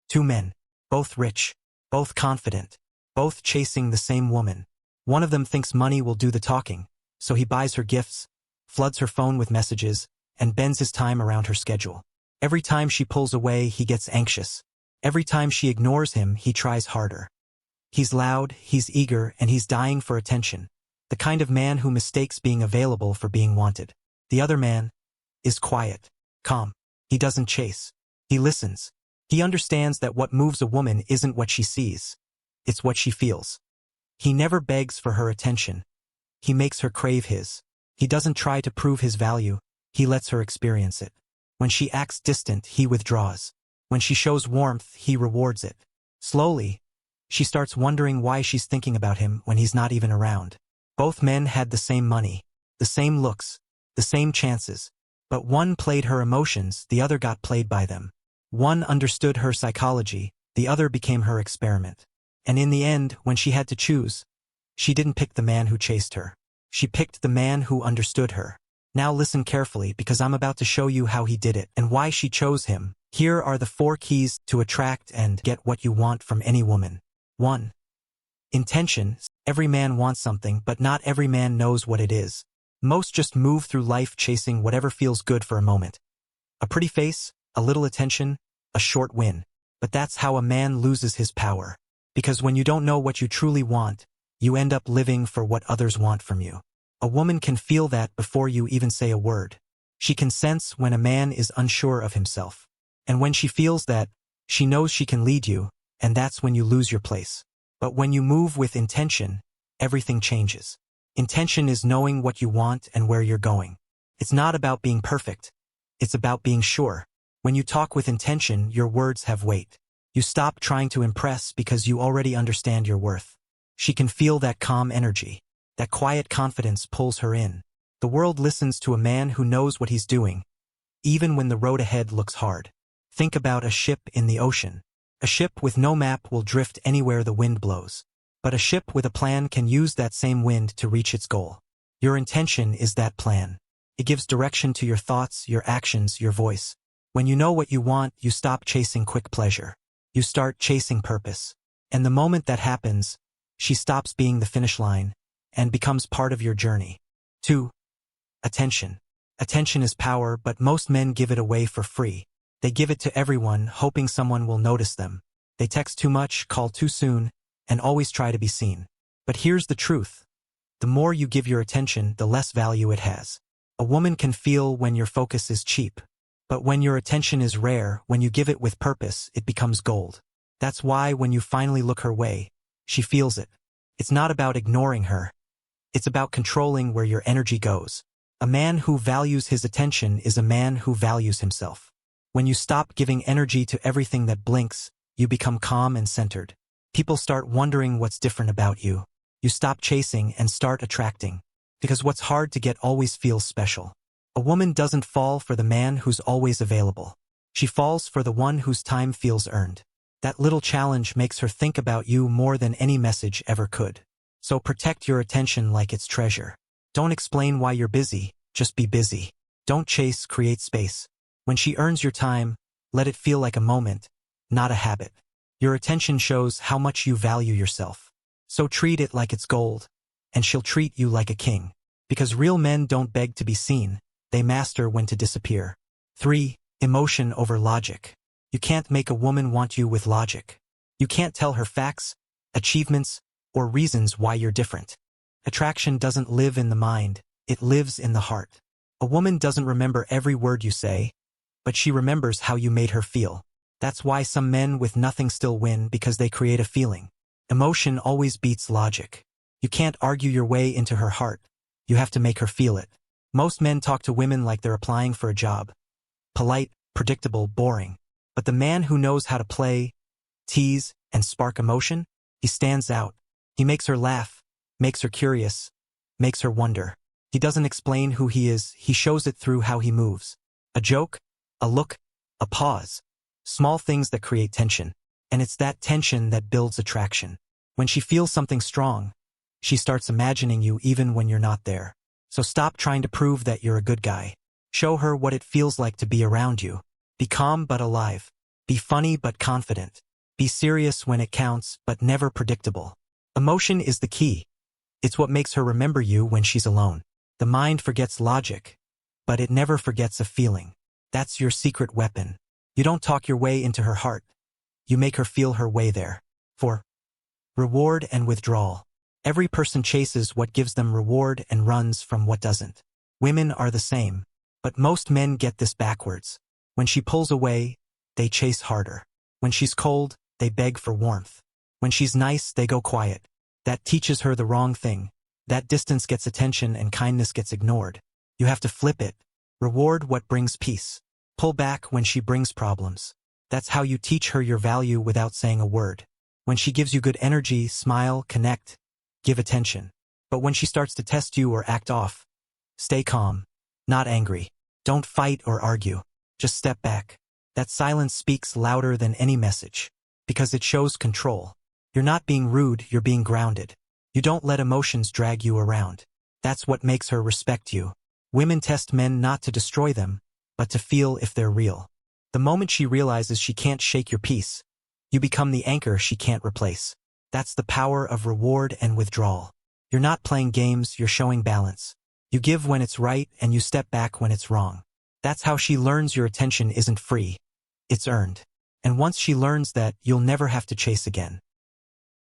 Two men, both rich, both confident, both chasing the same woman. One of them thinks money will do the talking, so he buys her gifts, floods her phone with messages, and bends his time around her schedule. Every time she pulls away, he gets anxious. Every time she ignores him, he tries harder. He's loud, he's eager, and he's dying for attention. The kind of man who mistakes being available for being wanted. The other man is quiet, calm. He doesn't chase. He listens. He understands that what moves a woman isn't what she sees. It's what she feels. He never begs for her attention. He makes her crave his. He doesn't try to prove his value. He lets her experience it. When she acts distant, he withdraws. When she shows warmth, he rewards it. Slowly, she starts wondering why she's thinking about him when he's not even around. Both men had the same money, the same looks, the same chances. But one played her emotions, the other got played by them. One understood her psychology, the other became her experiment. And in the end, when she had to choose, she didn't pick the man who chased her. She picked the man who understood her. Now listen carefully, because I'm about to show you how he did it and why she chose him. Here are the 4 keys to attract and get what you want from any woman. 1. Intention. Every man wants something, but not every man knows what it is. Most just move through life chasing whatever feels good for a moment. A pretty face, a little attention, a short win. But that's how a man loses his power. Because when you don't know what you truly want, you end up living for what others want from you. A woman can feel that before you even say a word. She can sense when a man is unsure of himself. And when she feels that, she knows she can lead you, and that's when you lose your place. But when you move with intention, everything changes. Intention is knowing what you want and where you're going. It's not about being perfect. It's about being sure. When you talk with intention, your words have weight. You stop trying to impress because you already understand your worth. She can feel that calm energy. That quiet confidence pulls her in. The world listens to a man who knows what he's doing, even when the road ahead looks hard. Think about a ship in the ocean. A ship with no map will drift anywhere the wind blows. But a ship with a plan can use that same wind to reach its goal. Your intention is that plan. It gives direction to your thoughts, your actions, your voice. When you know what you want, you stop chasing quick pleasure. You start chasing purpose. And the moment that happens, she stops being the finish line and becomes part of your journey. 2. Attention. Attention is power, but most men give it away for free. They give it to everyone, hoping someone will notice them. They text too much, call too soon, and always try to be seen. But here's the truth. The more you give your attention, the less value it has. A woman can feel when your focus is cheap. But when your attention is rare, when you give it with purpose, it becomes gold. That's why when you finally look her way, she feels it. It's not about ignoring her. It's about controlling where your energy goes. A man who values his attention is a man who values himself. When you stop giving energy to everything that blinks, you become calm and centered. People start wondering what's different about you. You stop chasing and start attracting. Because what's hard to get always feels special. A woman doesn't fall for the man who's always available. She falls for the one whose time feels earned. That little challenge makes her think about you more than any message ever could. So protect your attention like it's treasure. Don't explain why you're busy, just be busy. Don't chase, create space. When she earns your time, let it feel like a moment, not a habit. Your attention shows how much you value yourself. So treat it like it's gold, and she'll treat you like a king. Because real men don't beg to be seen, they master when to disappear. 3. Emotion over logic. You can't make a woman want you with logic. You can't tell her facts, achievements, or reasons why you're different. Attraction doesn't live in the mind, it lives in the heart. A woman doesn't remember every word you say, but she remembers how you made her feel. That's why some men with nothing still win, because they create a feeling. Emotion always beats logic. You can't argue your way into her heart. You have to make her feel it. Most men talk to women like they're applying for a job. Polite, predictable, boring. But the man who knows how to play, tease, and spark emotion, he stands out. He makes her laugh, makes her curious, makes her wonder. He doesn't explain who he is, he shows it through how he moves. A joke, a look, a pause. Small things that create tension. And it's that tension that builds attraction. When she feels something strong, she starts imagining you even when you're not there. So stop trying to prove that you're a good guy. Show her what it feels like to be around you. Be calm but alive. Be funny but confident. Be serious when it counts, but never predictable. Emotion is the key. It's what makes her remember you when she's alone. The mind forgets logic, but it never forgets a feeling. That's your secret weapon. You don't talk your way into her heart. You make her feel her way there. 4. Reward and withdrawal. Every person chases what gives them reward and runs from what doesn't. Women are the same, but most men get this backwards. When she pulls away, they chase harder. When she's cold, they beg for warmth. When she's nice, they go quiet. That teaches her the wrong thing. That distance gets attention and kindness gets ignored. You have to flip it. Reward what brings peace. Pull back when she brings problems. That's how you teach her your value without saying a word. When she gives you good energy, smile, connect, give attention. But when she starts to test you or act off, stay calm, not angry. Don't fight or argue. Just step back. That silence speaks louder than any message, because it shows control. You're not being rude, you're being grounded. You don't let emotions drag you around. That's what makes her respect you. Women test men not to destroy them, but to feel if they're real. The moment she realizes she can't shake your peace, you become the anchor she can't replace. That's the power of reward and withdrawal. You're not playing games, you're showing balance. You give when it's right and you step back when it's wrong. That's how she learns your attention isn't free. It's earned. And once she learns that, you'll never have to chase again.